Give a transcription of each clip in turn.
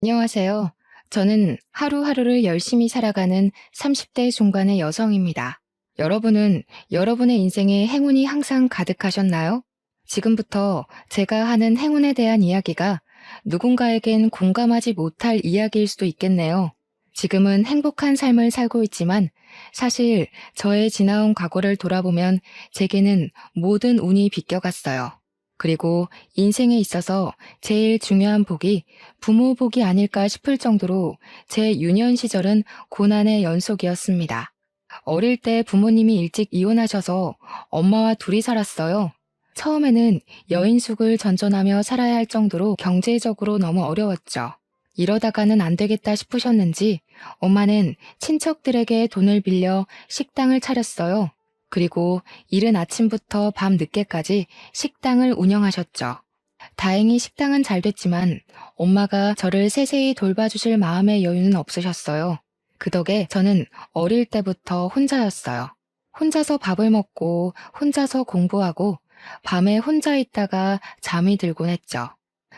안녕하세요. 저는 하루하루를 열심히 살아가는 30대 중반의 여성입니다. 여러분은 여러분의 인생에 행운이 항상 가득하셨나요? 지금부터 제가 하는 행운에 대한 이야기가 누군가에겐 공감하지 못할 이야기일 수도 있겠네요. 지금은 행복한 삶을 살고 있지만 사실 저의 지나온 과거를 돌아보면 제게는 모든 운이 비껴갔어요. 그리고 인생에 있어서 제일 중요한 복이 부모 복이 아닐까 싶을 정도로 제 유년 시절은 고난의 연속이었습니다. 어릴 때 부모님이 일찍 이혼하셔서 엄마와 둘이 살았어요. 처음에는 여인숙을 전전하며 살아야 할 정도로 경제적으로 너무 어려웠죠. 이러다가는 안 되겠다 싶으셨는지 엄마는 친척들에게 돈을 빌려 식당을 차렸어요. 그리고 이른 아침부터 밤 늦게까지 식당을 운영하셨죠. 다행히 식당은 잘 됐지만 엄마가 저를 세세히 돌봐주실 마음의 여유는 없으셨어요. 그 덕에 저는 어릴 때부터 혼자였어요. 혼자서 밥을 먹고 혼자서 공부하고 밤에 혼자 있다가 잠이 들곤 했죠.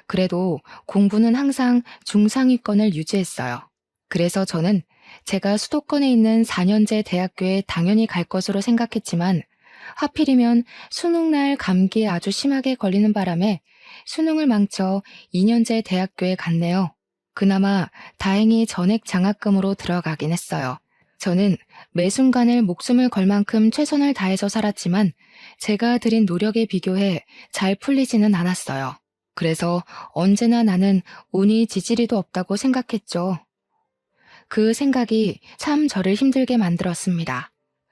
그래도 공부는 항상 중상위권을 유지했어요. 그래서 저는 제가 수도권에 있는 4년제 대학교에 당연히 갈 것으로 생각했지만 하필이면 수능날 감기에 아주 심하게 걸리는 바람에 수능을 망쳐 2년제 대학교에 갔네요. 그나마 다행히 전액 장학금으로 들어가긴 했어요. 저는 매 순간을 목숨을 걸 만큼 최선을 다해서 살았지만 제가 들인 노력에 비교해 잘 풀리지는 않았어요. 그래서 언제나 나는 운이 지지리도 없다고 생각했죠. 그 생각이 참 저를 힘들게 만들었습니다.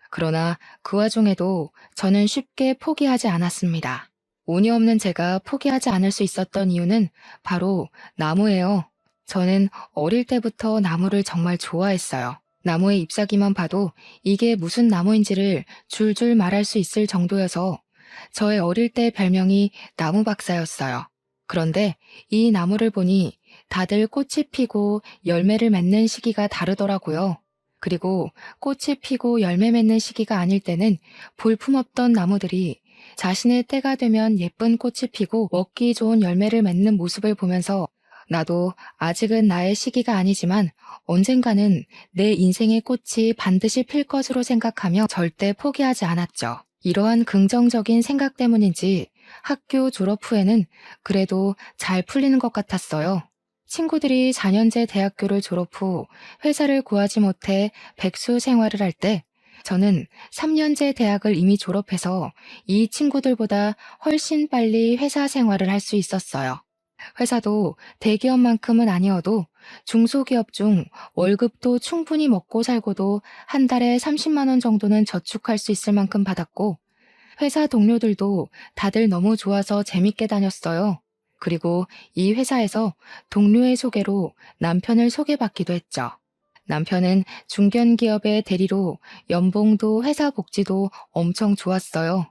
그러나 그 와중에도 저는 쉽게 포기하지 않았습니다. 운이 없는 제가 포기하지 않을 수 있었던 이유는 바로 나무예요. 저는 어릴 때부터 나무를 정말 좋아했어요. 나무의 잎사귀만 봐도 이게 무슨 나무인지를 줄줄 말할 수 있을 정도여서 저의 어릴 때 별명이 나무 박사였어요. 그런데 이 나무를 보니 다들 꽃이 피고 열매를 맺는 시기가 다르더라고요. 그리고 꽃이 피고 열매 맺는 시기가 아닐 때는 볼품없던 나무들이 자신의 때가 되면 예쁜 꽃이 피고 먹기 좋은 열매를 맺는 모습을 보면서 나도 아직은 나의 시기가 아니지만 언젠가는 내 인생의 꽃이 반드시 필 것으로 생각하며 절대 포기하지 않았죠. 이러한 긍정적인 생각 때문인지 학교 졸업 후에는 그래도 잘 풀리는 것 같았어요. 친구들이 4년제 대학교를 졸업 후 회사를 구하지 못해 백수 생활을 할 때 저는 3년제 대학을 이미 졸업해서 이 친구들보다 훨씬 빨리 회사 생활을 할 수 있었어요. 회사도 대기업만큼은 아니어도 중소기업 중 월급도 충분히 먹고 살고도 한 달에 30만 원 정도는 저축할 수 있을 만큼 받았고 회사 동료들도 다들 너무 좋아서 재밌게 다녔어요. 그리고 이 회사에서 동료의 소개로 남편을 소개받기도 했죠. 남편은 중견기업의 대리로 연봉도 회사 복지도 엄청 좋았어요.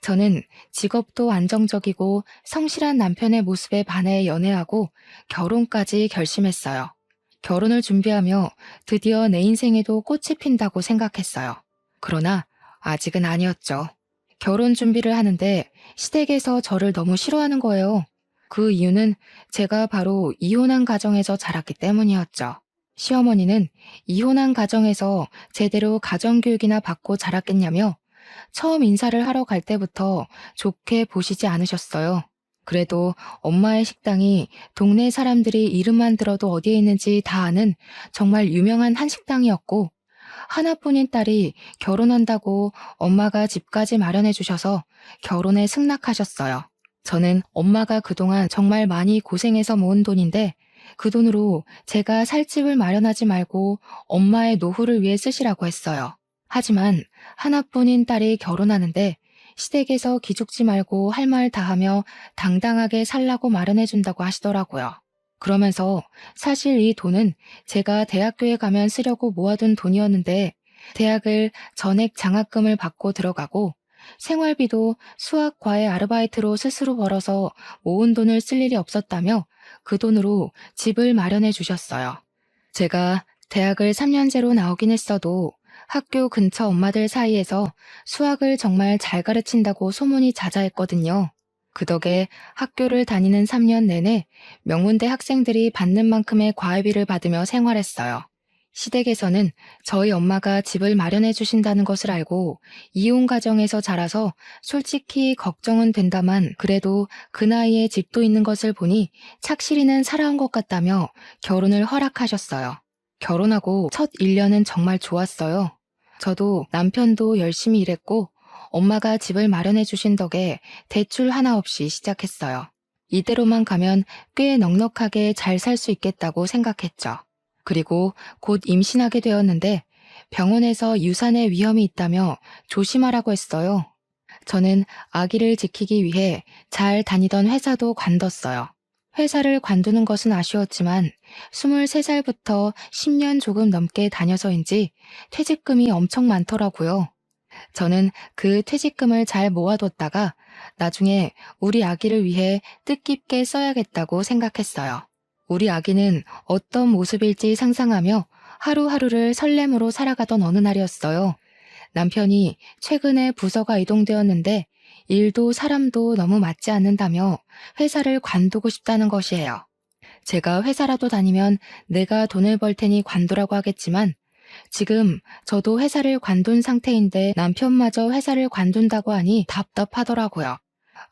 저는 직업도 안정적이고 성실한 남편의 모습에 반해 연애하고 결혼까지 결심했어요. 결혼을 준비하며 드디어 내 인생에도 꽃이 핀다고 생각했어요. 그러나 아직은 아니었죠. 결혼 준비를 하는데 시댁에서 저를 너무 싫어하는 거예요. 그 이유는 제가 바로 이혼한 가정에서 자랐기 때문이었죠. 시어머니는 이혼한 가정에서 제대로 가정교육이나 받고 자랐겠냐며 처음 인사를 하러 갈 때부터 좋게 보시지 않으셨어요. 그래도 엄마의 식당이 동네 사람들이 이름만 들어도 어디에 있는지 다 아는 정말 유명한 한식당이었고 하나뿐인 딸이 결혼한다고 엄마가 집까지 마련해 주셔서 결혼에 승낙하셨어요. 저는 엄마가 그동안 정말 많이 고생해서 모은 돈인데 그 돈으로 제가 살 집을 마련하지 말고 엄마의 노후를 위해 쓰시라고 했어요. 하지만 하나뿐인 딸이 결혼하는데 시댁에서 기죽지 말고 할 말 다 하며 당당하게 살라고 마련해 준다고 하시더라고요. 그러면서 사실 이 돈은 제가 대학교에 가면 쓰려고 모아둔 돈이었는데 대학을 전액 장학금을 받고 들어가고 생활비도 수학 과외 아르바이트로 스스로 벌어서 모은 돈을 쓸 일이 없었다며 그 돈으로 집을 마련해 주셨어요. 제가 대학을 3년제로 나오긴 했어도 학교 근처 엄마들 사이에서 수학을 정말 잘 가르친다고 소문이 자자했거든요. 그 덕에 학교를 다니는 3년 내내 명문대 학생들이 받는 만큼의 과외비를 받으며 생활했어요. 시댁에서는 저희 엄마가 집을 마련해 주신다는 것을 알고 이혼 가정에서 자라서 솔직히 걱정은 된다만 그래도 그 나이에 집도 있는 것을 보니 착실히는 살아온 것 같다며 결혼을 허락하셨어요. 결혼하고 첫 1년은 정말 좋았어요. 저도 남편도 열심히 일했고 엄마가 집을 마련해 주신 덕에 대출 하나 없이 시작했어요. 이대로만 가면 꽤 넉넉하게 잘 살 수 있겠다고 생각했죠. 그리고 곧 임신하게 되었는데 병원에서 유산의 위험이 있다며 조심하라고 했어요. 저는 아기를 지키기 위해 잘 다니던 회사도 관뒀어요. 회사를 관두는 것은 아쉬웠지만 23살부터 10년 조금 넘게 다녀서인지 퇴직금이 엄청 많더라고요. 저는 그 퇴직금을 잘 모아뒀다가 나중에 우리 아기를 위해 뜻깊게 써야겠다고 생각했어요. 우리 아기는 어떤 모습일지 상상하며 하루하루를 설렘으로 살아가던 어느 날이었어요. 남편이 최근에 부서가 이동되었는데 일도 사람도 너무 맞지 않는다며 회사를 관두고 싶다는 것이에요. 제가 회사라도 다니면 내가 돈을 벌 테니 관두라고 하겠지만 지금 저도 회사를 관둔 상태인데 남편마저 회사를 관둔다고 하니 답답하더라고요.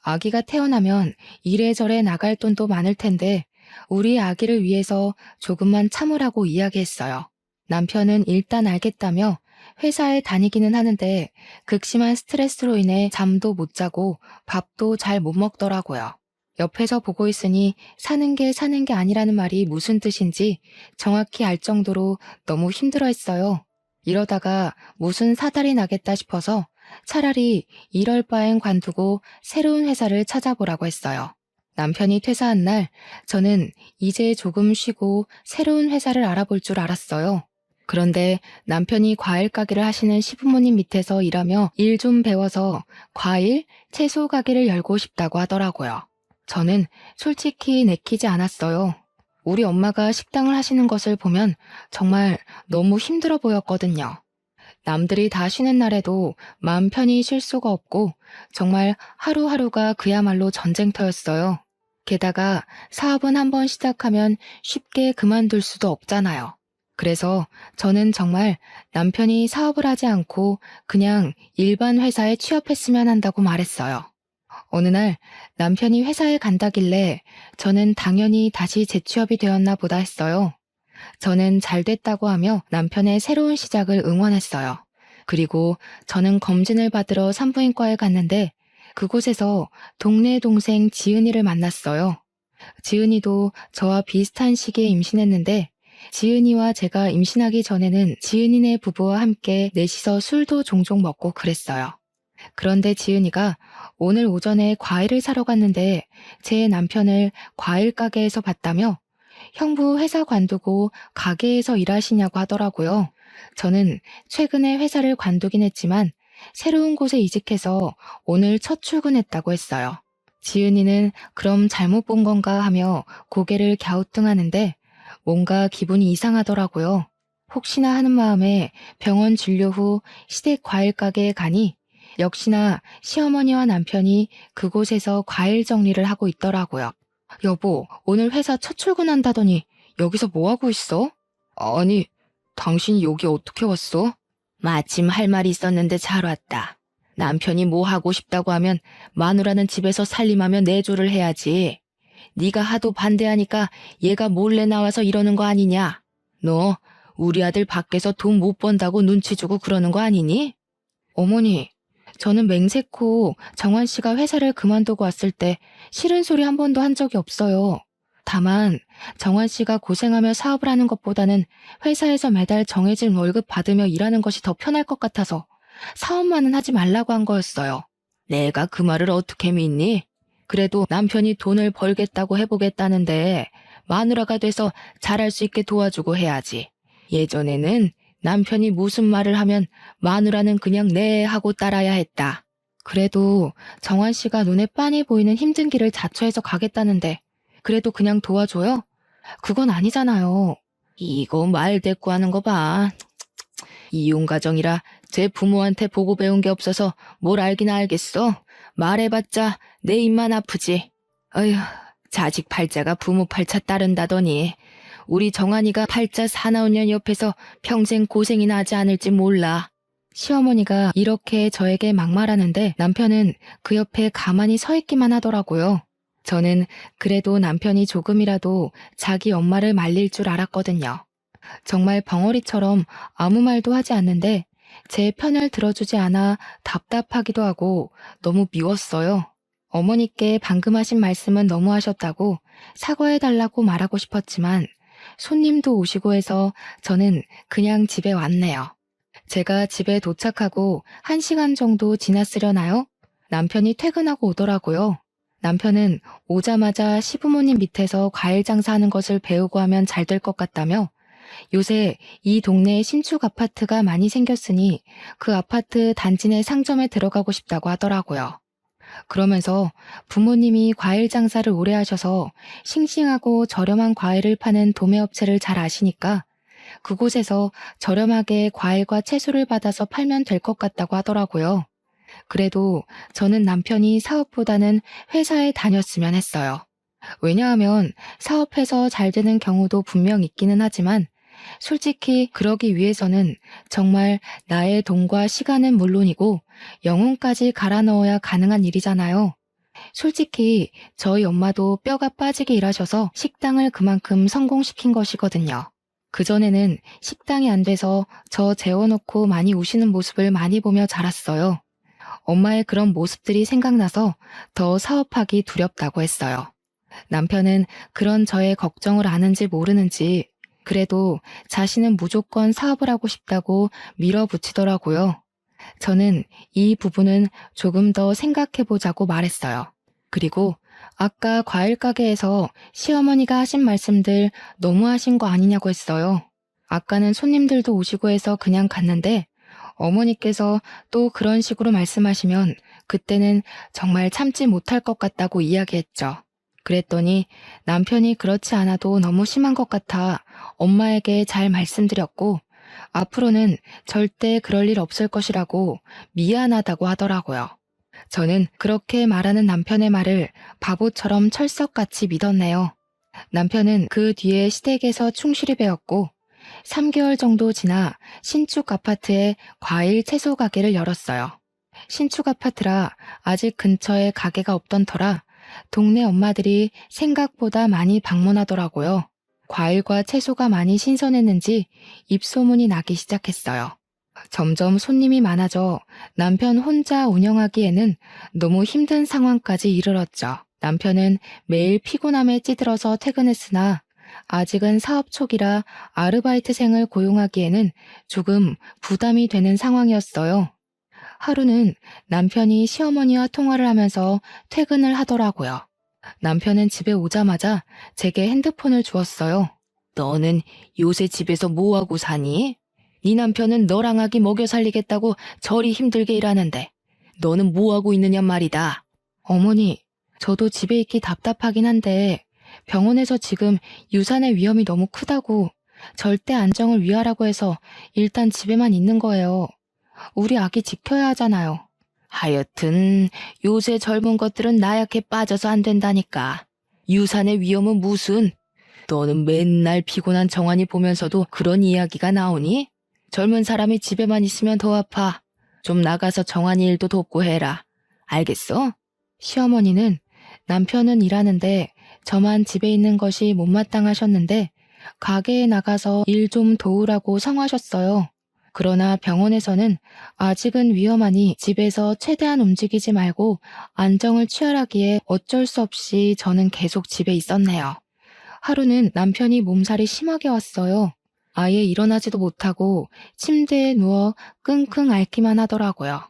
아기가 태어나면 이래저래 나갈 돈도 많을 텐데 우리 아기를 위해서 조금만 참으라고 이야기했어요. 남편은 일단 알겠다며 회사에 다니기는 하는데 극심한 스트레스로 인해 잠도 못 자고 밥도 잘 못 먹더라고요. 옆에서 보고 있으니 사는 게 아니라는 말이 무슨 뜻인지 정확히 알 정도로 너무 힘들어했어요. 이러다가 무슨 사달이 나겠다 싶어서 차라리 이럴 바엔 관두고 새로운 회사를 찾아보라고 했어요. 남편이 퇴사한 날 저는 이제 조금 쉬고 새로운 회사를 알아볼 줄 알았어요. 그런데 남편이 과일 가게를 하시는 시부모님 밑에서 일하며 일 좀 배워서 과일, 채소 가게를 열고 싶다고 하더라고요. 저는 솔직히 내키지 않았어요. 우리 엄마가 식당을 하시는 것을 보면 정말 너무 힘들어 보였거든요. 남들이 다 쉬는 날에도 마음 편히 쉴 수가 없고 정말 하루하루가 그야말로 전쟁터였어요. 게다가 사업은 한번 시작하면 쉽게 그만둘 수도 없잖아요. 그래서 저는 정말 남편이 사업을 하지 않고 그냥 일반 회사에 취업했으면 한다고 말했어요. 어느 날 남편이 회사에 간다길래 저는 당연히 다시 재취업이 되었나 보다 했어요. 저는 잘 됐다고 하며 남편의 새로운 시작을 응원했어요. 그리고 저는 검진을 받으러 산부인과에 갔는데 그곳에서 동네 동생 지은이를 만났어요. 지은이도 저와 비슷한 시기에 임신했는데 지은이와 제가 임신하기 전에는 지은이네 부부와 함께 넷이서 술도 종종 먹고 그랬어요. 그런데 지은이가 오늘 오전에 과일을 사러 갔는데 제 남편을 과일 가게에서 봤다며 형부 회사 관두고 가게에서 일하시냐고 하더라고요. 저는 최근에 회사를 관두긴 했지만 새로운 곳에 이직해서 오늘 첫 출근했다고 했어요. 지은이는 그럼 잘못 본 건가 하며 고개를 갸우뚱하는데 뭔가 기분이 이상하더라고요. 혹시나 하는 마음에 병원 진료 후 시댁 과일 가게에 가니 역시나 시어머니와 남편이 그곳에서 과일 정리를 하고 있더라고요. 여보, 오늘 회사 첫 출근한다더니 여기서 뭐 하고 있어? 아니, 당신이 여기 어떻게 왔어? 마침 할 말이 있었는데 잘 왔다. 남편이 뭐 하고 싶다고 하면 마누라는 집에서 살림하며 내조를 해야지. 네가 하도 반대하니까 얘가 몰래 나와서 이러는 거 아니냐? 너 우리 아들 밖에서 돈 못 번다고 눈치 주고 그러는 거 아니니? 어머니, 저는 맹세코 정환 씨가 회사를 그만두고 왔을 때 싫은 소리 한 번도 한 적이 없어요. 다만 정환 씨가 고생하며 사업을 하는 것보다는 회사에서 매달 정해진 월급 받으며 일하는 것이 더 편할 것 같아서 사업만은 하지 말라고 한 거였어요. 내가 그 말을 어떻게 믿니? 그래도 남편이 돈을 벌겠다고 해보겠다는데 마누라가 돼서 잘할 수 있게 도와주고 해야지. 예전에는 남편이 무슨 말을 하면 마누라는 그냥 네 하고 따라야 했다. 그래도 정환 씨가 눈에 빤히 보이는 힘든 길을 자처해서 가겠다는데 그래도 그냥 도와줘요? 그건 아니잖아요. 이거 말 대꾸하는 거 봐. 이혼 가정이라 제 부모한테 보고 배운 게 없어서 뭘 알긴 알겠어. 말해봤자 내 입만 아프지. 어휴, 자식 팔자가 부모 팔자 따른다더니 우리 정한이가 팔자 사나운 년 옆에서 평생 고생이나 하지 않을지 몰라. 시어머니가 이렇게 저에게 막말하는데 남편은 그 옆에 가만히 서 있기만 하더라고요. 저는 그래도 남편이 조금이라도 자기 엄마를 말릴 줄 알았거든요. 정말 벙어리처럼 아무 말도 하지 않는데 제 편을 들어주지 않아 답답하기도 하고 너무 미웠어요. 어머니께 방금 하신 말씀은 너무 하셨다고 사과해달라고 말하고 싶었지만 손님도 오시고 해서 저는 그냥 집에 왔네요. 제가 집에 도착하고 1시간 정도 지났으려나요? 남편이 퇴근하고 오더라고요. 남편은 오자마자 시부모님 밑에서 과일 장사하는 것을 배우고 하면 잘 될 것 같다며 요새 이 동네에 신축 아파트가 많이 생겼으니 그 아파트 단지 내 상점에 들어가고 싶다고 하더라고요. 그러면서 부모님이 과일 장사를 오래 하셔서 싱싱하고 저렴한 과일을 파는 도매업체를 잘 아시니까 그곳에서 저렴하게 과일과 채소를 받아서 팔면 될 것 같다고 하더라고요. 그래도 저는 남편이 사업보다는 회사에 다녔으면 했어요. 왜냐하면 사업해서 잘 되는 경우도 분명 있기는 하지만 솔직히 그러기 위해서는 정말 나의 돈과 시간은 물론이고 영혼까지 갈아 넣어야 가능한 일이잖아요. 솔직히 저희 엄마도 뼈가 빠지게 일하셔서 식당을 그만큼 성공시킨 것이거든요. 그전에는 식당이 안 돼서 저 재워놓고 많이 우시는 모습을 많이 보며 자랐어요. 엄마의 그런 모습들이 생각나서 더 사업하기 두렵다고 했어요. 남편은 그런 저의 걱정을 아는지 모르는지 그래도 자신은 무조건 사업을 하고 싶다고 밀어붙이더라고요. 저는 이 부분은 조금 더 생각해보자고 말했어요. 그리고 아까 과일 가게에서 시어머니가 하신 말씀들 너무하신 거 아니냐고 했어요. 아까는 손님들도 오시고 해서 그냥 갔는데 어머니께서 또 그런 식으로 말씀하시면 그때는 정말 참지 못할 것 같다고 이야기했죠. 그랬더니 남편이 그렇지 않아도 너무 심한 것 같아 엄마에게 잘 말씀드렸고 앞으로는 절대 그럴 일 없을 것이라고 미안하다고 하더라고요. 저는 그렇게 말하는 남편의 말을 바보처럼 철석같이 믿었네요. 남편은 그 뒤에 시댁에서 충실히 배웠고 3개월 정도 지나 신축 아파트에 과일 채소 가게를 열었어요. 신축 아파트라 아직 근처에 가게가 없던 터라 동네 엄마들이 생각보다 많이 방문하더라고요. 과일과 채소가 많이 신선했는지 입소문이 나기 시작했어요. 점점 손님이 많아져 남편 혼자 운영하기에는 너무 힘든 상황까지 이르렀죠. 남편은 매일 피곤함에 찌들어서 퇴근했으나 아직은 사업 초기라 아르바이트생을 고용하기에는 조금 부담이 되는 상황이었어요. 하루는 남편이 시어머니와 통화를 하면서 퇴근을 하더라고요. 남편은 집에 오자마자 제게 핸드폰을 주었어요. 너는 요새 집에서 뭐하고 사니? 네 남편은 너랑 아기 먹여 살리겠다고 저리 힘들게 일하는데 너는 뭐하고 있느냐 말이다. 어머니, 저도 집에 있기 답답하긴 한데 병원에서 지금 유산의 위험이 너무 크다고 절대 안정을 위하라고 해서 일단 집에만 있는 거예요. 우리 아기 지켜야 하잖아요. 하여튼 요새 젊은 것들은 나약해 빠져서 안 된다니까. 유산의 위험은 무슨? 너는 맨날 피곤한 정한이 보면서도 그런 이야기가 나오니? 젊은 사람이 집에만 있으면 더 아파. 좀 나가서 정한이 일도 돕고 해라. 알겠어? 시어머니는 남편은 일하는데 저만 집에 있는 것이 못마땅하셨는데 가게에 나가서 일 좀 도우라고 성하셨어요. 그러나 병원에서는 아직은 위험하니 집에서 최대한 움직이지 말고 안정을 취하라기에 어쩔 수 없이 저는 계속 집에 있었네요. 하루는 남편이 몸살이 심하게 왔어요. 아예 일어나지도 못하고 침대에 누워 끙끙 앓기만 하더라고요.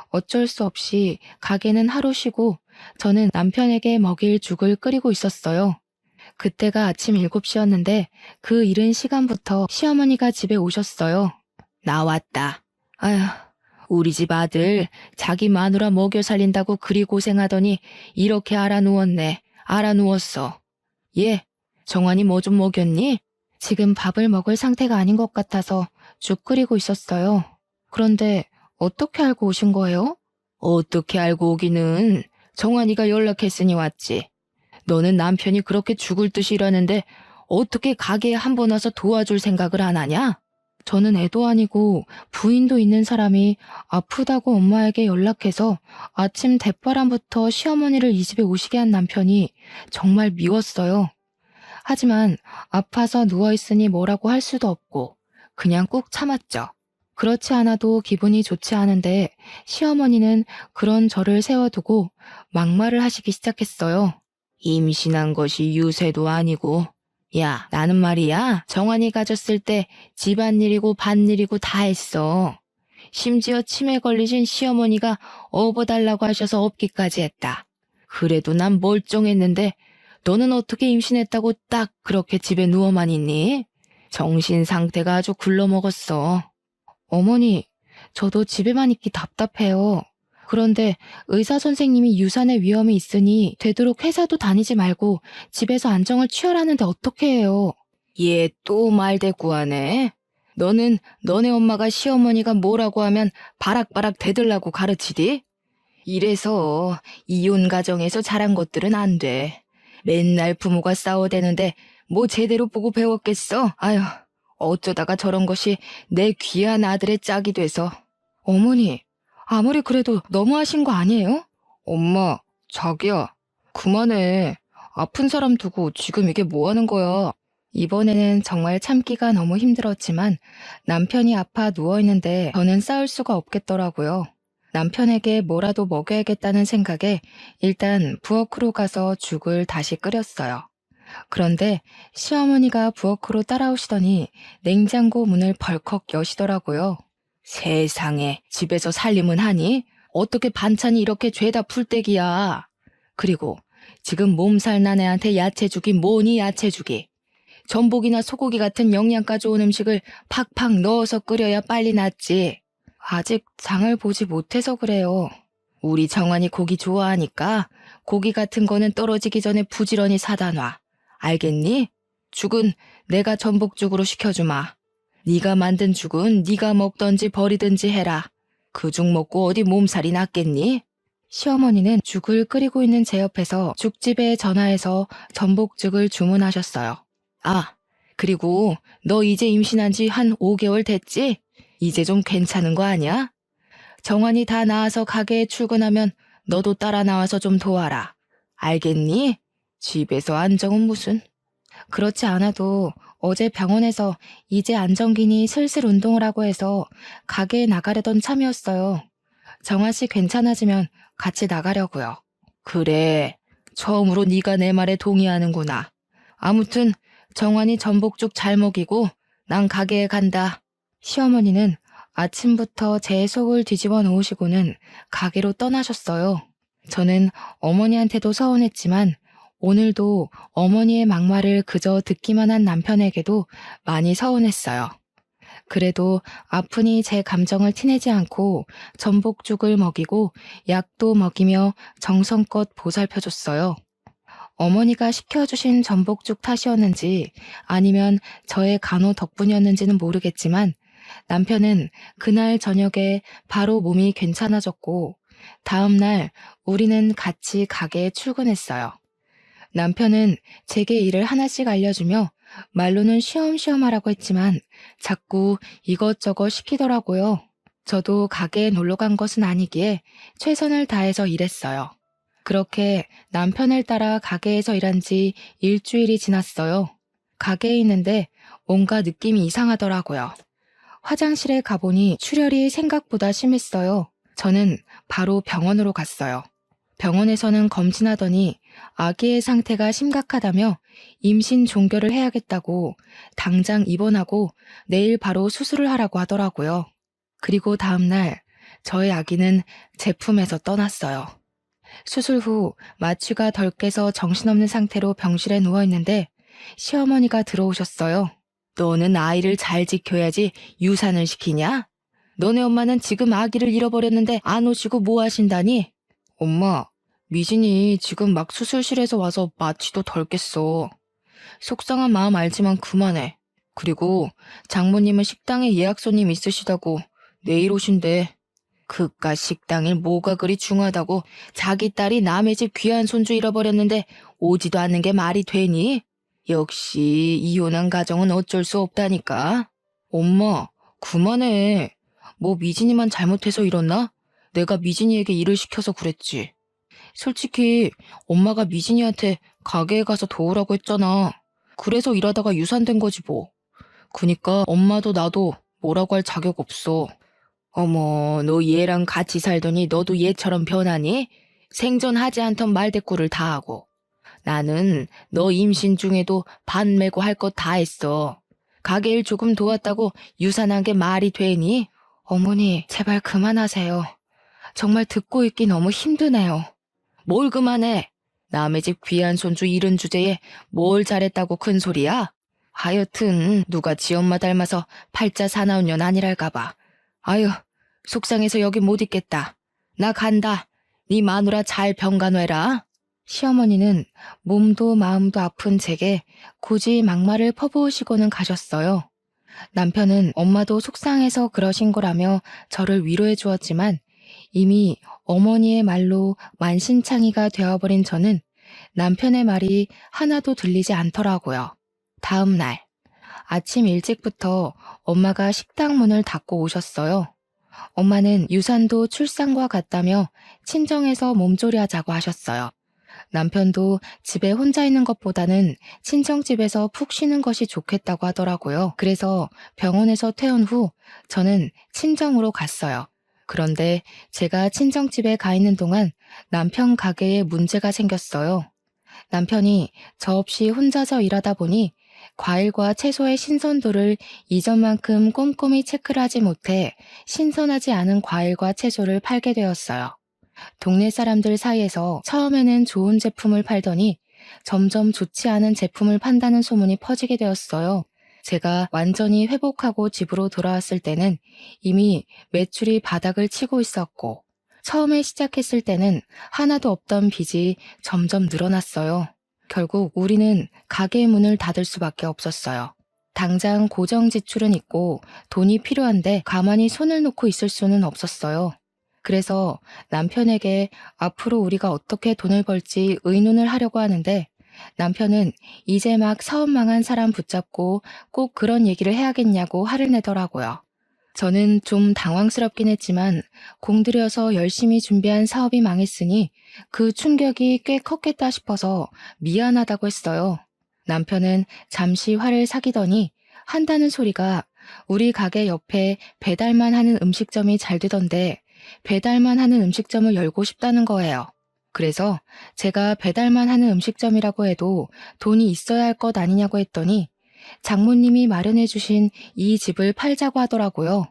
어쩔 수 없이 가게는 하루 쉬고 저는 남편에게 먹일 죽을 끓이고 있었어요. 그때가 아침 7시였는데 그 이른 시간부터 시어머니가 집에 오셨어요. 나왔다. 아휴, 우리 집 아들 자기 마누라 먹여 살린다고 그리 고생하더니 이렇게 알아누웠네. 알아누웠어. 예, 정환이 뭐 좀 먹였니? 지금 밥을 먹을 상태가 아닌 것 같아서 죽 끓이고 있었어요. 그런데 어떻게 알고 오신 거예요? 어떻게 알고 오기는. 정환이가 연락했으니 왔지. 너는 남편이 그렇게 죽을 듯이 일하는데 어떻게 가게에 한 번 와서 도와줄 생각을 안 하냐? 저는 애도 아니고 부인도 있는 사람이 아프다고 엄마에게 연락해서 아침 대바람부터 시어머니를 이 집에 오시게 한 남편이 정말 미웠어요. 하지만 아파서 누워있으니 뭐라고 할 수도 없고 그냥 꾹 참았죠. 그렇지 않아도 기분이 좋지 않은데 시어머니는 그런 저를 세워두고 막말을 하시기 시작했어요. 임신한 것이 유세도 아니고. 야, 나는 말이야, 정환이 가졌을 때 집안일이고 밭일이고 다 했어. 심지어 치매 걸리신 시어머니가 업어달라고 하셔서 업기까지 했다. 그래도 난 멀쩡했는데 너는 어떻게 임신했다고 딱 그렇게 집에 누워만 있니? 정신 상태가 아주 굴러먹었어. 어머니, 저도 집에만 있기 답답해요. 그런데 의사 선생님이 유산의 위험이 있으니 되도록 회사도 다니지 말고 집에서 안정을 취하라는데 어떻게 해요? 얘 또 말대꾸하네. 너는 너네 엄마가 시어머니가 뭐라고 하면 바락바락 대들라고 가르치디? 이래서 이혼 가정에서 자란 것들은 안 돼. 맨날 부모가 싸워대는데 뭐 제대로 보고 배웠겠어? 아휴, 어쩌다가 저런 것이 내 귀한 아들의 짝이 돼서. 어머니, 아무리 그래도 너무하신 거 아니에요? 엄마, 자기야, 그만해. 아픈 사람 두고 지금 이게 뭐 하는 거야? 이번에는 정말 참기가 너무 힘들었지만 남편이 아파 누워있는데 저는 싸울 수가 없겠더라고요. 남편에게 뭐라도 먹여야겠다는 생각에 일단 부엌으로 가서 죽을 다시 끓였어요. 그런데 시어머니가 부엌으로 따라오시더니 냉장고 문을 벌컥 여시더라고요. 세상에, 집에서 살림은 하니? 어떻게 반찬이 이렇게 죄다 풀떼기야. 그리고 지금 몸살 난 애한테 야채죽이 뭐니 야채죽이. 전복이나 소고기 같은 영양가 좋은 음식을 팍팍 넣어서 끓여야 빨리 낫지. 아직 장을 보지 못해서 그래요. 우리 정환이 고기 좋아하니까 고기 같은 거는 떨어지기 전에 부지런히 사다 놔. 알겠니? 죽은 내가 전복죽으로 시켜주마. 네가 만든 죽은 네가 먹던지 버리든지 해라. 그 죽 먹고 어디 몸살이 났겠니? 시어머니는 죽을 끓이고 있는 제 옆에서 죽집에 전화해서 전복죽을 주문하셨어요. 아, 그리고 너 이제 임신한 지 한 5개월 됐지? 이제 좀 괜찮은 거 아니야? 정환이 다 나아서 가게에 출근하면 너도 따라 나와서 좀 도와라. 알겠니? 집에서 안정은 무슨. 그렇지 않아도 어제 병원에서 이제 안정기니 슬슬 운동을 하고 해서 가게에 나가려던 참이었어요. 정아 씨 괜찮아지면 같이 나가려고요. 그래, 처음으로 네가 내 말에 동의하는구나. 아무튼 정환이 전복죽 잘 먹이고 난 가게에 간다. 시어머니는 아침부터 제 속을 뒤집어 놓으시고는 가게로 떠나셨어요. 저는 어머니한테도 서운했지만 오늘도 어머니의 막말을 그저 듣기만 한 남편에게도 많이 서운했어요. 그래도 아프니 제 감정을 티내지 않고 전복죽을 먹이고 약도 먹이며 정성껏 보살펴줬어요. 어머니가 시켜주신 전복죽 탓이었는지 아니면 저의 간호 덕분이었는지는 모르겠지만 남편은 그날 저녁에 바로 몸이 괜찮아졌고 다음날 우리는 같이 가게에 출근했어요. 남편은 제게 일을 하나씩 알려주며 말로는 쉬엄쉬엄 하라고 했지만 자꾸 이것저것 시키더라고요. 저도 가게에 놀러 간 것은 아니기에 최선을 다해서 일했어요. 그렇게 남편을 따라 가게에서 일한 지 일주일이 지났어요. 가게에 있는데 뭔가 느낌이 이상하더라고요. 화장실에 가보니 출혈이 생각보다 심했어요. 저는 바로 병원으로 갔어요. 병원에서는 검진하더니 아기의 상태가 심각하다며 임신 종결을 해야겠다고 당장 입원하고 내일 바로 수술을 하라고 하더라고요. 그리고 다음날 저의 아기는 제 품에서 떠났어요. 수술 후 마취가 덜 깨서 정신없는 상태로 병실에 누워있는데 시어머니가 들어오셨어요. 너는 아이를 잘 지켜야지 유산을 시키냐? 너네 엄마는 지금 아기를 잃어버렸는데 안 오시고 뭐 하신다니? 엄마, 미진이 지금 막 수술실에서 와서 마취도 덜 깼어. 속상한 마음 알지만 그만해. 그리고 장모님은 식당에 예약 손님 있으시다고 내일 오신대. 그깟 식당일 뭐가 그리 중하다고 자기 딸이 남의 집 귀한 손주 잃어버렸는데 오지도 않는 게 말이 되니? 역시 이혼한 가정은 어쩔 수 없다니까. 엄마, 그만해. 뭐 미진이만 잘못해서 이랬나? 내가 미진이에게 일을 시켜서 그랬지. 솔직히 엄마가 미진이한테 가게에 가서 도우라고 했잖아. 그래서 일하다가 유산된 거지 뭐. 그니까 엄마도 나도 뭐라고 할 자격 없어. 어머, 너 얘랑 같이 살더니 너도 얘처럼 변하니? 생전하지 않던 말대꾸를 다 하고. 나는 너 임신 중에도 반 메고 할 것 다 했어. 가게 일 조금 도왔다고 유산한 게 말이 되니? 어머니, 제발 그만하세요. 정말 듣고 있기 너무 힘드네요. 뭘 그만해? 남의 집 귀한 손주 잃은 주제에 뭘 잘했다고 큰 소리야? 하여튼 누가 지 엄마 닮아서 팔자 사나운 년 아니랄까봐. 아유, 속상해서 여기 못 있겠다. 나 간다. 네 마누라 잘 병간호해라. 시어머니는 몸도 마음도 아픈 제게 굳이 막말을 퍼부으시고는 가셨어요. 남편은 엄마도 속상해서 그러신 거라며 저를 위로해 주었지만 이미 어머니의 말로 만신창이가 되어버린 저는 남편의 말이 하나도 들리지 않더라고요. 다음 날 아침 일찍부터 엄마가 식당 문을 닫고 오셨어요. 엄마는 유산도 출산과 같다며 친정에서 몸조리하자고 하셨어요. 남편도 집에 혼자 있는 것보다는 친정집에서 푹 쉬는 것이 좋겠다고 하더라고요. 그래서 병원에서 퇴원 후 저는 친정으로 갔어요. 그런데 제가 친정집에 가 있는 동안 남편 가게에 문제가 생겼어요. 남편이 저 없이 혼자서 일하다 보니 과일과 채소의 신선도를 이전만큼 꼼꼼히 체크를 하지 못해 신선하지 않은 과일과 채소를 팔게 되었어요. 동네 사람들 사이에서 처음에는 좋은 제품을 팔더니 점점 좋지 않은 제품을 판다는 소문이 퍼지게 되었어요. 제가 완전히 회복하고 집으로 돌아왔을 때는 이미 매출이 바닥을 치고 있었고 처음에 시작했을 때는 하나도 없던 빚이 점점 늘어났어요. 결국 우리는 가게 문을 닫을 수밖에 없었어요. 당장 고정 지출은 있고 돈이 필요한데 가만히 손을 놓고 있을 수는 없었어요. 그래서 남편에게 앞으로 우리가 어떻게 돈을 벌지 의논을 하려고 하는데 남편은 이제 막 사업 망한 사람 붙잡고 꼭 그런 얘기를 해야겠냐고 화를 내더라고요. 저는 좀 당황스럽긴 했지만 공들여서 열심히 준비한 사업이 망했으니 그 충격이 꽤 컸겠다 싶어서 미안하다고 했어요. 남편은 잠시 화를 사귀더니 한다는 소리가 우리 가게 옆에 배달만 하는 음식점이 잘 되던데 배달만 하는 음식점을 열고 싶다는 거예요. 그래서 제가 배달만 하는 음식점이라고 해도 돈이 있어야 할 것 아니냐고 했더니 장모님이 마련해 주신 이 집을 팔자고 하더라고요.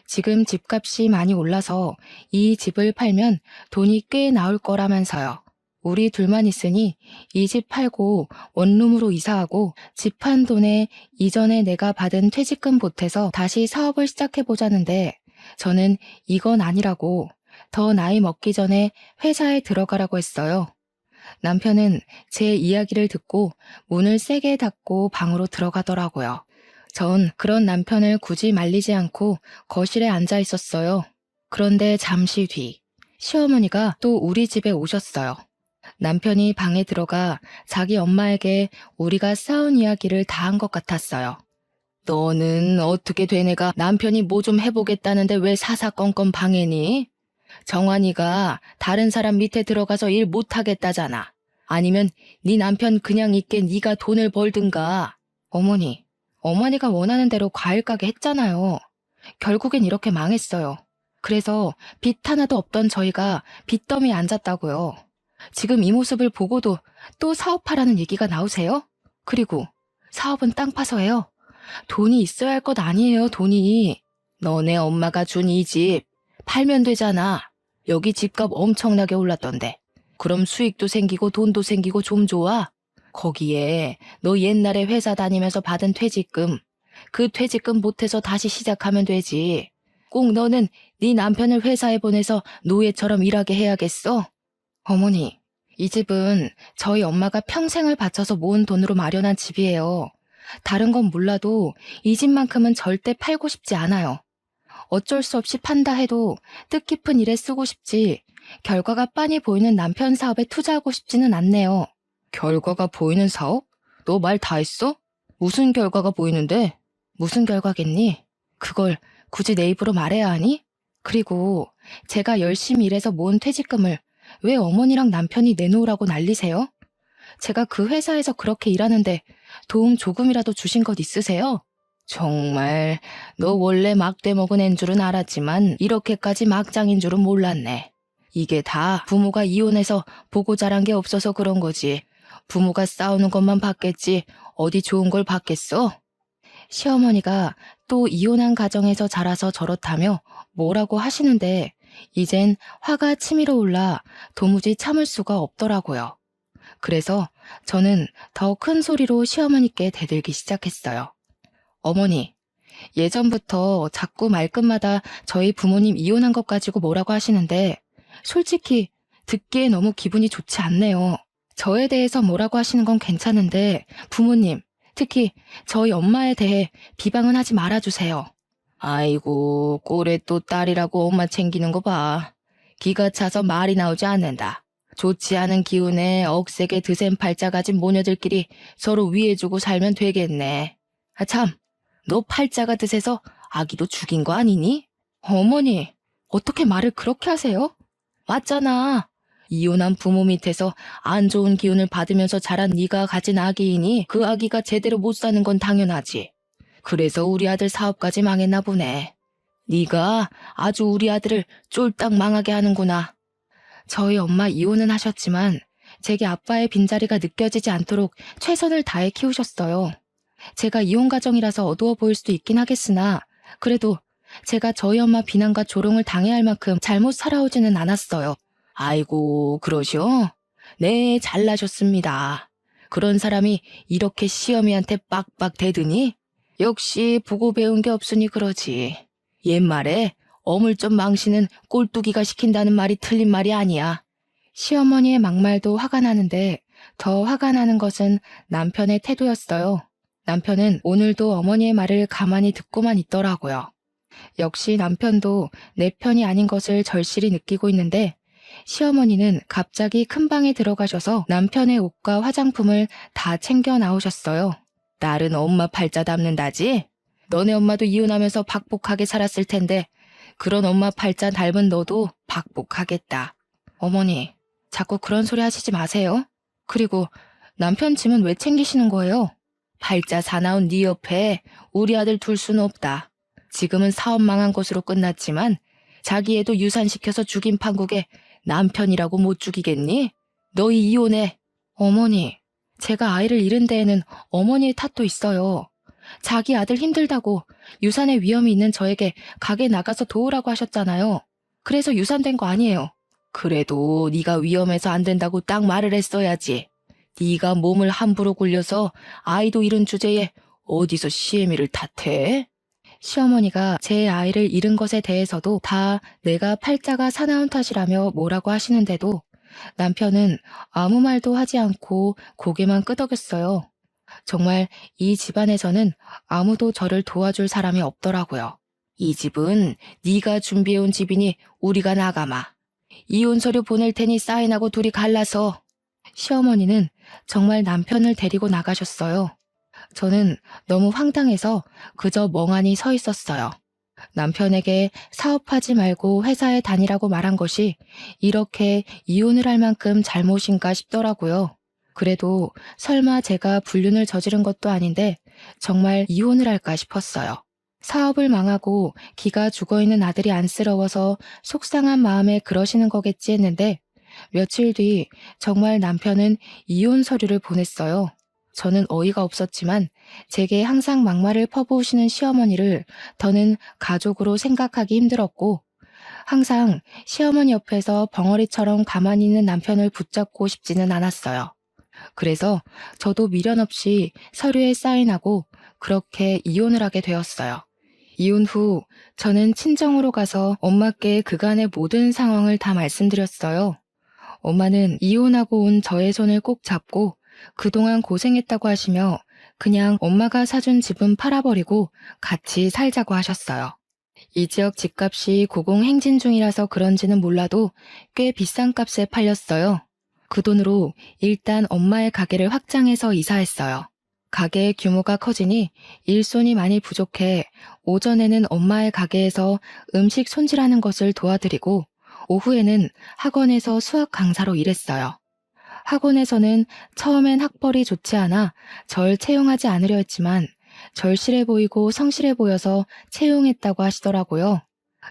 지금 집값이 많이 올라서 이 집을 팔면 돈이 꽤 나올 거라면서요. 우리 둘만 있으니 이 집 팔고 원룸으로 이사하고 집 판 돈에 이전에 내가 받은 퇴직금 보태서 다시 사업을 시작해보자는데 저는 이건 아니라고 더 나이 먹기 전에 회사에 들어가라고 했어요. 남편은 제 이야기를 듣고 문을 세게 닫고 방으로 들어가더라고요. 전 그런 남편을 굳이 말리지 않고 거실에 앉아 있었어요. 그런데 잠시 뒤 시어머니가 또 우리 집에 오셨어요. 남편이 방에 들어가 자기 엄마에게 우리가 싸운 이야기를 다 한 것 같았어요. 너는 어떻게 된 애가 남편이 뭐 좀 해보겠다는데 왜 사사건건 방해니? 정환이가 다른 사람 밑에 들어가서 일 못하겠다잖아. 아니면 네 남편 그냥 있게 네가 돈을 벌든가. 어머니가 원하는 대로 과일 가게 했잖아요. 결국엔 이렇게 망했어요. 그래서 빚 하나도 없던 저희가 빚더미에 앉았다고요. 지금 이 모습을 보고도 또 사업하라는 얘기가 나오세요? 그리고 사업은 땅 파서 해요. 돈이 있어야 할 것 아니에요, 돈이. 너네 엄마가 준 이 집 팔면 되잖아. 여기 집값 엄청나게 올랐던데. 그럼 수익도 생기고 돈도 생기고 좀 좋아. 거기에 너 옛날에 회사 다니면서 받은 퇴직금, 그 퇴직금 못해서 다시 시작하면 되지. 꼭 너는 네 남편을 회사에 보내서 노예처럼 일하게 해야겠어? 어머니, 이 집은 저희 엄마가 평생을 바쳐서 모은 돈으로 마련한 집이에요. 다른 건 몰라도 이 집만큼은 절대 팔고 싶지 않아요. 어쩔 수 없이 판다 해도 뜻깊은 일에 쓰고 싶지 결과가 빤히 보이는 남편 사업에 투자하고 싶지는 않네요. 결과가 보이는 사업? 너 말 다 했어? 무슨 결과가 보이는데? 무슨 결과겠니? 그걸 굳이 내 입으로 말해야 하니? 그리고 제가 열심히 일해서 모은 퇴직금을 왜 어머니랑 남편이 내놓으라고 난리세요? 제가 그 회사에서 그렇게 일하는데 도움 조금이라도 주신 것 있으세요? 정말 너 원래 막대 먹은 앤 줄은 알았지만 이렇게까지 막장인 줄은 몰랐네. 이게 다 부모가 이혼해서 보고 자란 게 없어서 그런 거지. 부모가 싸우는 것만 봤겠지 어디 좋은 걸 봤겠어? 시어머니가 또 이혼한 가정에서 자라서 저렇다며 뭐라고 하시는데 이젠 화가 치밀어 올라 도무지 참을 수가 없더라고요. 그래서 저는 더 큰 소리로 시어머니께 대들기 시작했어요. 어머니, 예전부터 자꾸 말끝마다 저희 부모님 이혼한 것 가지고 뭐라고 하시는데 솔직히 듣기에 너무 기분이 좋지 않네요. 저에 대해서 뭐라고 하시는 건 괜찮은데 부모님, 특히 저희 엄마에 대해 비방은 하지 말아주세요. 아이고, 꼴에 또 딸이라고 엄마 챙기는 거 봐. 기가 차서 말이 나오지 않는다. 좋지 않은 기운에 억세게 드센 팔자 가진 모녀들끼리 서로 위해주고 살면 되겠네. 아 참, 너 팔자가 드세서 아기도 죽인 거 아니니? 어머니, 어떻게 말을 그렇게 하세요? 맞잖아. 이혼한 부모 밑에서 안 좋은 기운을 받으면서 자란 네가 가진 아기이니 그 아기가 제대로 못 사는 건 당연하지. 그래서 우리 아들 사업까지 망했나 보네. 네가 아주 우리 아들을 쫄딱 망하게 하는구나. 저희 엄마 이혼은 하셨지만 제게 아빠의 빈자리가 느껴지지 않도록 최선을 다해 키우셨어요. 제가 이혼 가정이라서 어두워 보일 수도 있긴 하겠으나 그래도 제가 저희 엄마 비난과 조롱을 당해야 할 만큼 잘못 살아오지는 않았어요. 아이고, 그러시오? 네, 잘나셨습니다. 그런 사람이 이렇게 시어미한테 빡빡 대드니? 역시 보고 배운 게 없으니 그러지. 옛말에 어물좀 망신은 꼴뚜기가 시킨다는 말이 틀린 말이 아니야. 시어머니의 막말도 화가 나는데 더 화가 나는 것은 남편의 태도였어요. 남편은 오늘도 어머니의 말을 가만히 듣고만 있더라고요. 역시 남편도 내 편이 아닌 것을 절실히 느끼고 있는데 시어머니는 갑자기 큰 방에 들어가셔서 남편의 옷과 화장품을 다 챙겨 나오셨어요. 딸은 엄마 팔자 닮는다지? 너네 엄마도 이혼하면서 박복하게 살았을 텐데 그런 엄마 팔자 닮은 너도 박복하겠다. 어머니, 자꾸 그런 소리 하시지 마세요. 그리고 남편 짐은 왜 챙기시는 거예요? 팔자 사나운 네 옆에 우리 아들 둘 수는 없다. 지금은 사업 망한 것으로 끝났지만 자기 애도 유산시켜서 죽인 판국에 남편이라고 못 죽이겠니? 너희 이혼해. 어머니, 제가 아이를 잃은 데에는 어머니의 탓도 있어요. 자기 아들 힘들다고 유산의 위험이 있는 저에게 가게 나가서 도우라고 하셨잖아요. 그래서 유산된 거 아니에요. 그래도 네가 위험해서 안 된다고 딱 말을 했어야지. 네가 몸을 함부로 굴려서 아이도 잃은 주제에 어디서 시애미를 탓해? 시어머니가 제 아이를 잃은 것에 대해서도 다 내가 팔자가 사나운 탓이라며 뭐라고 하시는데도 남편은 아무 말도 하지 않고 고개만 끄덕였어요. 정말 이 집안에서는 아무도 저를 도와줄 사람이 없더라고요. 이 집은 네가 준비해온 집이니 우리가 나가마. 이혼 서류 보낼 테니 사인하고 둘이 갈라서. 시어머니는 정말 남편을 데리고 나가셨어요. 저는 너무 황당해서 그저 멍하니 서 있었어요. 남편에게 사업하지 말고 회사에 다니라고 말한 것이 이렇게 이혼을 할 만큼 잘못인가 싶더라고요. 그래도 설마 제가 불륜을 저지른 것도 아닌데 정말 이혼을 할까 싶었어요. 사업을 망하고 기가 죽어있는 아들이 안쓰러워서 속상한 마음에 그러시는 거겠지 했는데 며칠 뒤 정말 남편은 이혼 서류를 보냈어요. 저는 어이가 없었지만 제게 항상 막말을 퍼부으시는 시어머니를 더는 가족으로 생각하기 힘들었고 항상 시어머니 옆에서 벙어리처럼 가만히 있는 남편을 붙잡고 싶지는 않았어요. 그래서 저도 미련 없이 서류에 사인하고 그렇게 이혼을 하게 되었어요. 이혼 후 저는 친정으로 가서 엄마께 그간의 모든 상황을 다 말씀드렸어요. 엄마는 이혼하고 온 저의 손을 꼭 잡고 그동안 고생했다고 하시며 그냥 엄마가 사준 집은 팔아버리고 같이 살자고 하셨어요. 이 지역 집값이 고공행진 중이라서 그런지는 몰라도 꽤 비싼 값에 팔렸어요. 그 돈으로 일단 엄마의 가게를 확장해서 이사했어요. 가게의 규모가 커지니 일손이 많이 부족해 오전에는 엄마의 가게에서 음식 손질하는 것을 도와드리고 오후에는 학원에서 수학 강사로 일했어요. 학원에서는 처음엔 학벌이 좋지 않아 절 채용하지 않으려 했지만 절실해 보이고 성실해 보여서 채용했다고 하시더라고요.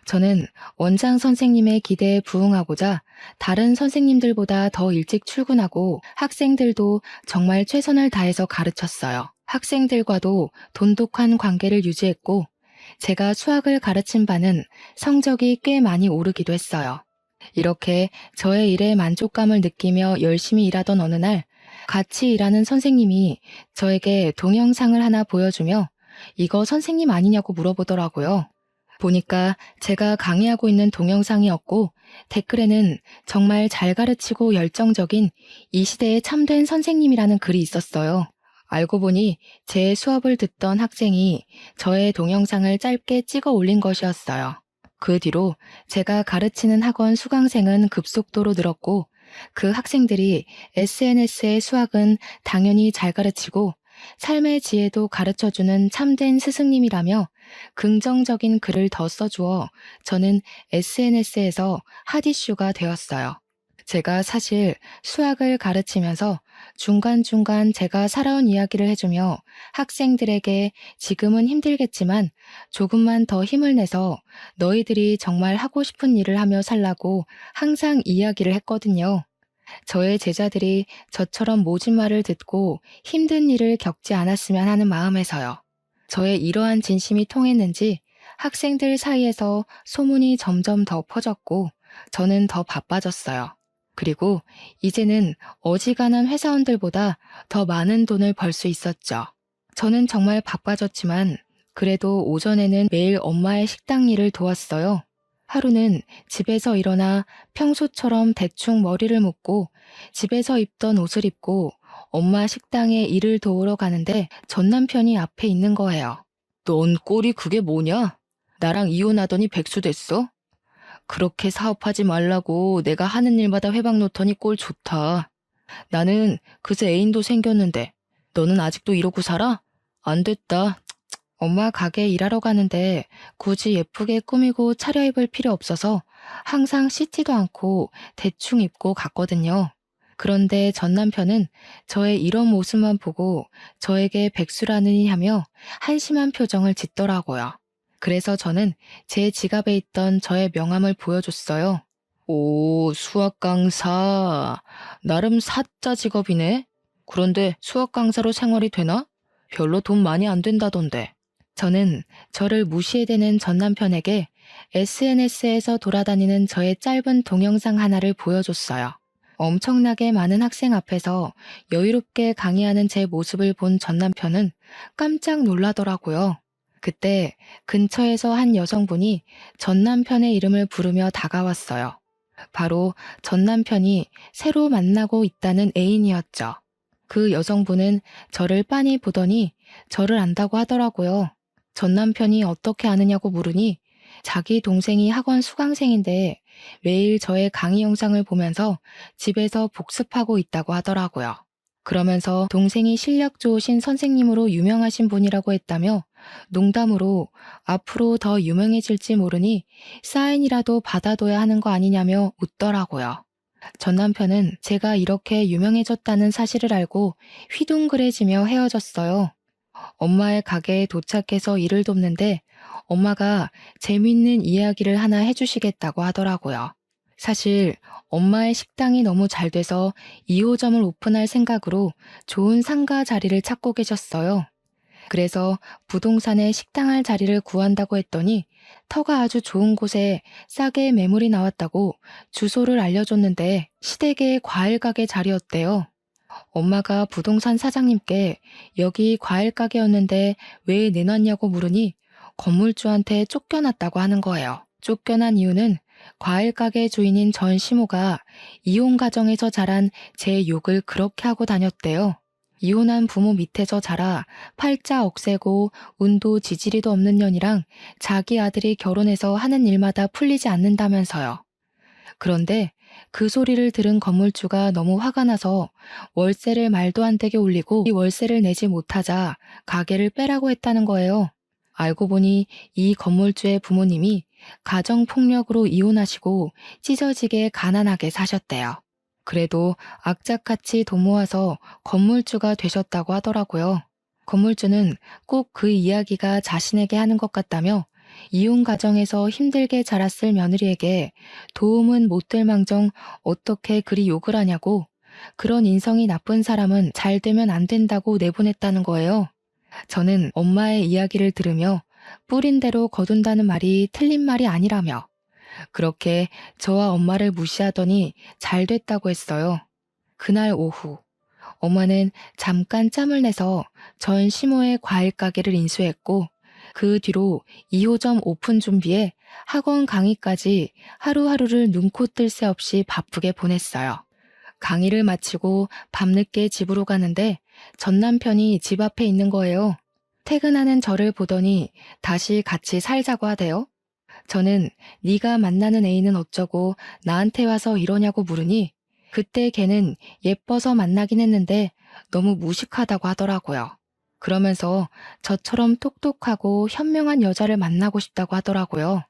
저는 원장 선생님의 기대에 부응하고자 다른 선생님들보다 더 일찍 출근하고 학생들도 정말 최선을 다해서 가르쳤어요. 학생들과도 돈독한 관계를 유지했고 제가 수학을 가르친 바는 성적이 꽤 많이 오르기도 했어요. 이렇게 저의 일에 만족감을 느끼며 열심히 일하던 어느 날 같이 일하는 선생님이 저에게 동영상을 하나 보여주며 이거 선생님 아니냐고 물어보더라고요. 보니까 제가 강의하고 있는 동영상이었고 댓글에는 정말 잘 가르치고 열정적인 이 시대의 참된 선생님이라는 글이 있었어요. 알고 보니 제 수업을 듣던 학생이 저의 동영상을 짧게 찍어 올린 것이었어요. 그 뒤로 제가 가르치는 학원 수강생은 급속도로 늘었고 그 학생들이 SNS의 수학은 당연히 잘 가르치고 삶의 지혜도 가르쳐주는 참된 스승님이라며 긍정적인 글을 더 써주어 저는 SNS에서 핫이슈가 되었어요. 제가 사실 수학을 가르치면서 중간중간 제가 살아온 이야기를 해주며 학생들에게 지금은 힘들겠지만 조금만 더 힘을 내서 너희들이 정말 하고 싶은 일을 하며 살라고 항상 이야기를 했거든요. 저의 제자들이 저처럼 모진 말을 듣고 힘든 일을 겪지 않았으면 하는 마음에서요. 저의 이러한 진심이 통했는지 학생들 사이에서 소문이 점점 더 퍼졌고 저는 더 바빠졌어요. 그리고 이제는 어지간한 회사원들보다 더 많은 돈을 벌 수 있었죠. 저는 정말 바빠졌지만 그래도 오전에는 매일 엄마의 식당 일을 도왔어요. 하루는 집에서 일어나 평소처럼 대충 머리를 묶고 집에서 입던 옷을 입고 엄마 식당에 일을 도우러 가는데 전 남편이 앞에 있는 거예요. 넌 꼴이 그게 뭐냐? 나랑 이혼하더니 백수 됐어? 그렇게 사업하지 말라고 내가 하는 일마다 회방 놓더니 꼴 좋다. 나는 그새 애인도 생겼는데 너는 아직도 이러고 살아? 안 됐다. 엄마 가게 일하러 가는데 굳이 예쁘게 꾸미고 차려입을 필요 없어서 항상 씻지도 않고 대충 입고 갔거든요. 그런데 전 남편은 저의 이런 모습만 보고 저에게 백수라느니 하며 한심한 표정을 짓더라고요. 그래서 저는 제 지갑에 있던 저의 명함을 보여줬어요. 오, 수학 강사. 나름 사짜 직업이네. 그런데 수학 강사로 생활이 되나? 별로 돈 많이 안 된다던데. 저는 저를 무시해대는 전 남편에게 SNS에서 돌아다니는 저의 짧은 동영상 하나를 보여줬어요. 엄청나게 많은 학생 앞에서 여유롭게 강의하는 제 모습을 본 전 남편은 깜짝 놀라더라고요. 그때 근처에서 한 여성분이 전 남편의 이름을 부르며 다가왔어요. 바로 전 남편이 새로 만나고 있다는 애인이었죠. 그 여성분은 저를 빤히 보더니 저를 안다고 하더라고요. 전 남편이 어떻게 아느냐고 물으니 자기 동생이 학원 수강생인데 매일 저의 강의 영상을 보면서 집에서 복습하고 있다고 하더라고요. 그러면서 동생이 실력 좋으신 선생님으로 유명하신 분이라고 했다며 농담으로 앞으로 더 유명해질지 모르니 사인이라도 받아둬야 하는 거 아니냐며 웃더라고요. 전 남편은 제가 이렇게 유명해졌다는 사실을 알고 휘둥그레지며 헤어졌어요. 엄마의 가게에 도착해서 일을 돕는데 엄마가 재밌는 이야기를 하나 해주시겠다고 하더라고요. 사실 엄마의 식당이 너무 잘 돼서 2호점을 오픈할 생각으로 좋은 상가 자리를 찾고 계셨어요. 그래서 부동산에 식당할 자리를 구한다고 했더니 터가 아주 좋은 곳에 싸게 매물이 나왔다고 주소를 알려줬는데 시댁의 과일 가게 자리였대요. 엄마가 부동산 사장님께 여기 과일 가게였는데 왜 내놨냐고 물으니 건물주한테 쫓겨났다고 하는 거예요. 쫓겨난 이유는 과일 가게 주인인 전 시모가 이혼 가정에서 자란 제 욕을 그렇게 하고 다녔대요. 이혼한 부모 밑에서 자라 팔자 억세고 운도 지지리도 없는 년이랑 자기 아들이 결혼해서 하는 일마다 풀리지 않는다면서요. 그런데 그 소리를 들은 건물주가 너무 화가 나서 월세를 말도 안 되게 올리고 이 월세를 내지 못하자 가게를 빼라고 했다는 거예요. 알고 보니 이 건물주의 부모님이 가정폭력으로 이혼하시고 찢어지게 가난하게 사셨대요. 그래도 악착같이 돈 모아서 건물주가 되셨다고 하더라고요. 건물주는 꼭 그 이야기가 자신에게 하는 것 같다며 이혼 가정에서 힘들게 자랐을 며느리에게 도움은 못 될 망정 어떻게 그리 욕을 하냐고, 그런 인성이 나쁜 사람은 잘 되면 안 된다고 내보냈다는 거예요. 저는 엄마의 이야기를 들으며 뿌린 대로 거둔다는 말이 틀린 말이 아니라며 그렇게 저와 엄마를 무시하더니 잘 됐다고 했어요. 그날 오후 엄마는 잠깐 짬을 내서 전 시모의 과일 가게를 인수했고 그 뒤로 2호점 오픈 준비에 학원 강의까지 하루하루를 눈코 뜰 새 없이 바쁘게 보냈어요. 강의를 마치고 밤늦게 집으로 가는데 전 남편이 집 앞에 있는 거예요. 퇴근하는 저를 보더니 다시 같이 살자고 하대요. 저는 네가 만나는 애인은 어쩌고 나한테 와서 이러냐고 물으니 그때 걔는 예뻐서 만나긴 했는데 너무 무식하다고 하더라고요. 그러면서 저처럼 똑똑하고 현명한 여자를 만나고 싶다고 하더라고요.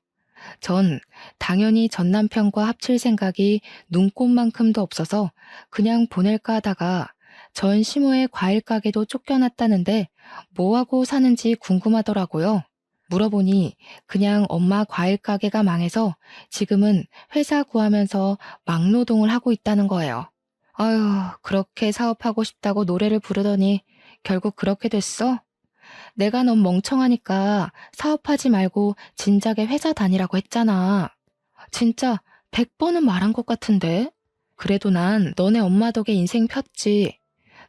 전 당연히 전 남편과 합칠 생각이 눈꼽만큼도 없어서 그냥 보낼까 하다가 전 시모의 과일 가게도 쫓겨났다는데 뭐하고 사는지 궁금하더라고요. 물어보니 그냥 엄마 과일 가게가 망해서 지금은 회사 구하면서 막노동을 하고 있다는 거예요. 아휴, 그렇게 사업하고 싶다고 노래를 부르더니 결국 그렇게 됐어? 내가 넌 멍청하니까 사업하지 말고 진작에 회사 다니라고 했잖아. 진짜 100번은 말한 것 같은데? 그래도 난 너네 엄마 덕에 인생 폈지.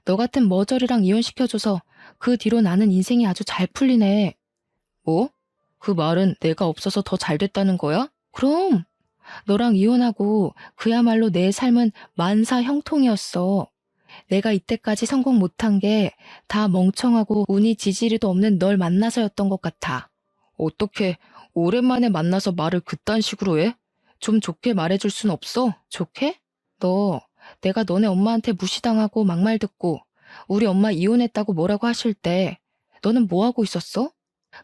너 같은 머저리랑 이혼시켜줘서 그 뒤로 나는 인생이 아주 잘 풀리네. 뭐? 그 말은 내가 없어서 더 잘 됐다는 거야? 그럼 너랑 이혼하고 그야말로 내 삶은 만사 형통이었어. 내가 이때까지 성공 못한 게 다 멍청하고 운이 지지리도 없는 널 만나서였던 것 같아. 어떻게 오랜만에 만나서 말을 그딴 식으로 해? 좀 좋게 말해줄 순 없어? 좋게? 너 내가 너네 엄마한테 무시당하고 막말 듣고 우리 엄마 이혼했다고 뭐라고 하실 때 너는 뭐 하고 있었어?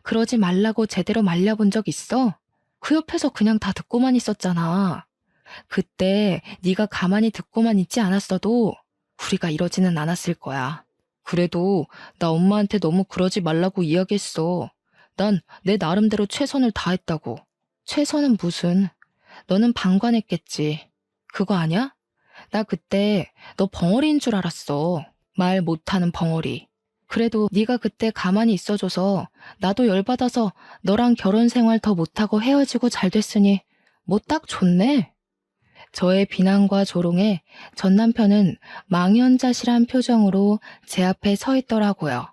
그러지 말라고 제대로 말려본 적 있어? 그 옆에서 그냥 다 듣고만 있었잖아. 그때 네가 가만히 듣고만 있지 않았어도 우리가 이러지는 않았을 거야. 그래도 나 엄마한테 너무 그러지 말라고 이야기했어. 난 내 나름대로 최선을 다했다고. 최선은 무슨? 너는 방관했겠지. 그거 아냐? 나 그때 너 벙어리인 줄 알았어. 말 못하는 벙어리. 그래도 네가 그때 가만히 있어줘서 나도 열받아서 너랑 결혼 생활 더 못하고 헤어지고 잘 됐으니 뭐 딱 좋네. 저의 비난과 조롱에 전 남편은 망연자실한 표정으로 제 앞에 서 있더라고요.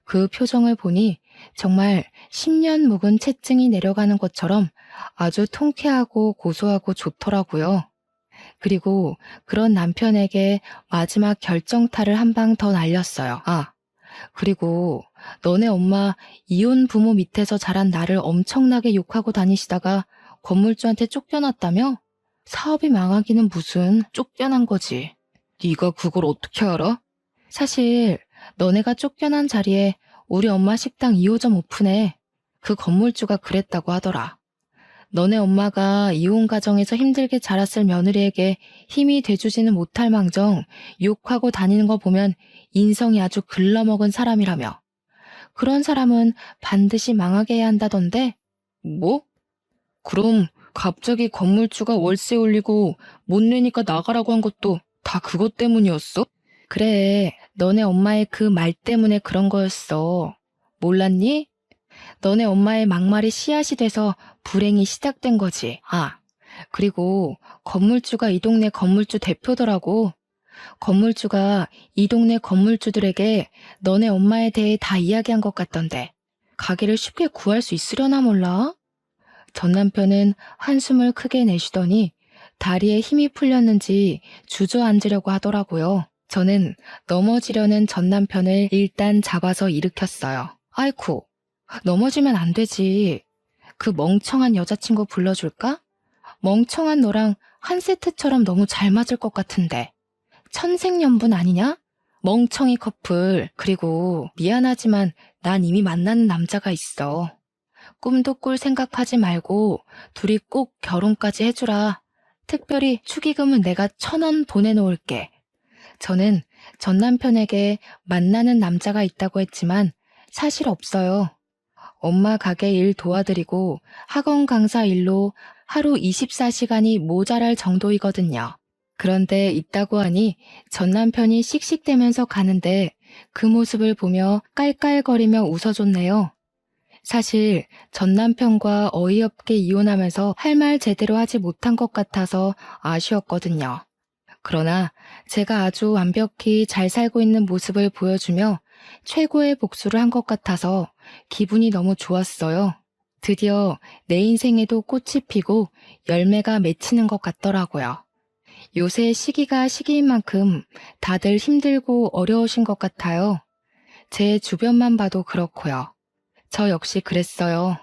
그 표정을 보니 정말 10년 묵은 채증이 내려가는 것처럼 아주 통쾌하고 고소하고 좋더라고요. 그리고 그런 남편에게 마지막 결정타를 한 방 더 날렸어요. 아, 그리고 너네 엄마 이혼 부모 밑에서 자란 나를 엄청나게 욕하고 다니시다가 건물주한테 쫓겨났다며? 사업이 망하기는 무슨 쫓겨난 거지. 네가 그걸 어떻게 알아? 사실 너네가 쫓겨난 자리에 우리 엄마 식당 2호점 오픈해. 그 건물주가 그랬다고 하더라. 너네 엄마가 이혼 가정에서 힘들게 자랐을 며느리에게 힘이 돼주지는 못할 망정 욕하고 다니는 거 보면 인성이 아주 글러먹은 사람이라며. 그런 사람은 반드시 망하게 해야 한다던데? 뭐? 그럼 갑자기 건물주가 월세 올리고 못 내니까 나가라고 한 것도 다 그것 때문이었어? 그래, 너네 엄마의 그 말 때문에 그런 거였어. 몰랐니? 너네 엄마의 막말이 씨앗이 돼서 불행이 시작된 거지. 아, 그리고 건물주가 이 동네 건물주 대표더라고. 건물주가 이 동네 건물주들에게 너네 엄마에 대해 다 이야기한 것 같던데. 가게를 쉽게 구할 수 있으려나 몰라? 전 남편은 한숨을 크게 내쉬더니 다리에 힘이 풀렸는지 주저앉으려고 하더라고요. 저는 넘어지려는 전 남편을 일단 잡아서 일으켰어요. 아이쿠, 넘어지면 안 되지. 그 멍청한 여자친구 불러줄까? 멍청한 너랑 한 세트처럼 너무 잘 맞을 것 같은데. 천생연분 아니냐? 멍청이 커플. 그리고 미안하지만 난 이미 만나는 남자가 있어. 꿈도 꿀 생각하지 말고 둘이 꼭 결혼까지 해주라. 특별히 축의금은 내가 1,000원 보내놓을게. 저는 전 남편에게 만나는 남자가 있다고 했지만 사실 없어요. 엄마 가게 일 도와드리고 학원 강사 일로 하루 24시간이 모자랄 정도이거든요. 그런데 있다고 하니 전 남편이 씩씩대면서 가는데 그 모습을 보며 깔깔거리며 웃어줬네요. 사실 전 남편과 어이없게 이혼하면서 할 말 제대로 하지 못한 것 같아서 아쉬웠거든요. 그러나 제가 아주 완벽히 잘 살고 있는 모습을 보여주며 최고의 복수를 한 것 같아서 기분이 너무 좋았어요. 드디어 내 인생에도 꽃이 피고 열매가 맺히는 것 같더라고요. 요새 시기가 시기인 만큼 다들 힘들고 어려우신 것 같아요. 제 주변만 봐도 그렇고요. 저 역시 그랬어요.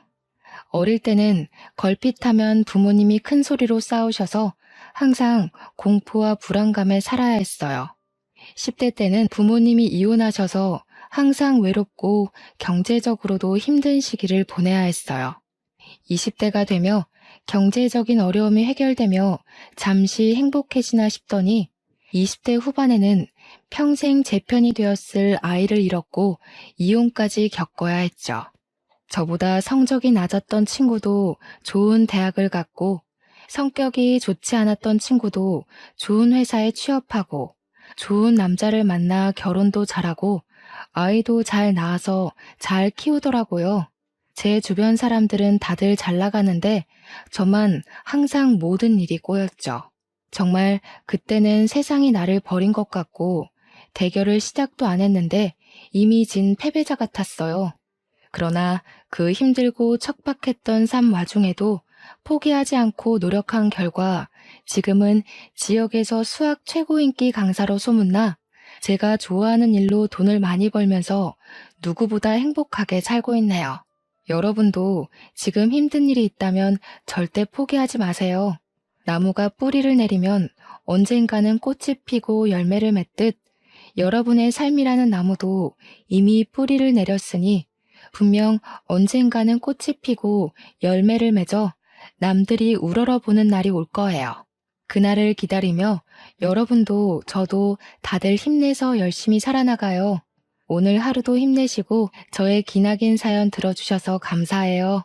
어릴 때는 걸핏하면 부모님이 큰 소리로 싸우셔서 항상 공포와 불안감에 살아야 했어요. 10대 때는 부모님이 이혼하셔서 항상 외롭고 경제적으로도 힘든 시기를 보내야 했어요. 20대가 되며 경제적인 어려움이 해결되며 잠시 행복해지나 싶더니 20대 후반에는 평생 제 편이 되었을 아이를 잃었고 이혼까지 겪어야 했죠. 저보다 성적이 낮았던 친구도 좋은 대학을 갔고 성격이 좋지 않았던 친구도 좋은 회사에 취업하고 좋은 남자를 만나 결혼도 잘하고 아이도 잘 낳아서 잘 키우더라고요. 제 주변 사람들은 다들 잘 나가는데 저만 항상 모든 일이 꼬였죠. 정말 그때는 세상이 나를 버린 것 같고 대결을 시작도 안 했는데 이미 진 패배자 같았어요. 그러나 그 힘들고 척박했던 삶 와중에도 포기하지 않고 노력한 결과 지금은 지역에서 수학 최고 인기 강사로 소문나 제가 좋아하는 일로 돈을 많이 벌면서 누구보다 행복하게 살고 있네요. 여러분도 지금 힘든 일이 있다면 절대 포기하지 마세요. 나무가 뿌리를 내리면 언젠가는 꽃이 피고 열매를 맺듯 여러분의 삶이라는 나무도 이미 뿌리를 내렸으니 분명 언젠가는 꽃이 피고 열매를 맺어 남들이 우러러보는 날이 올 거예요. 그날을 기다리며 여러분도 저도 다들 힘내서 열심히 살아나가요. 오늘 하루도 힘내시고 저의 기나긴 사연 들어주셔서 감사해요.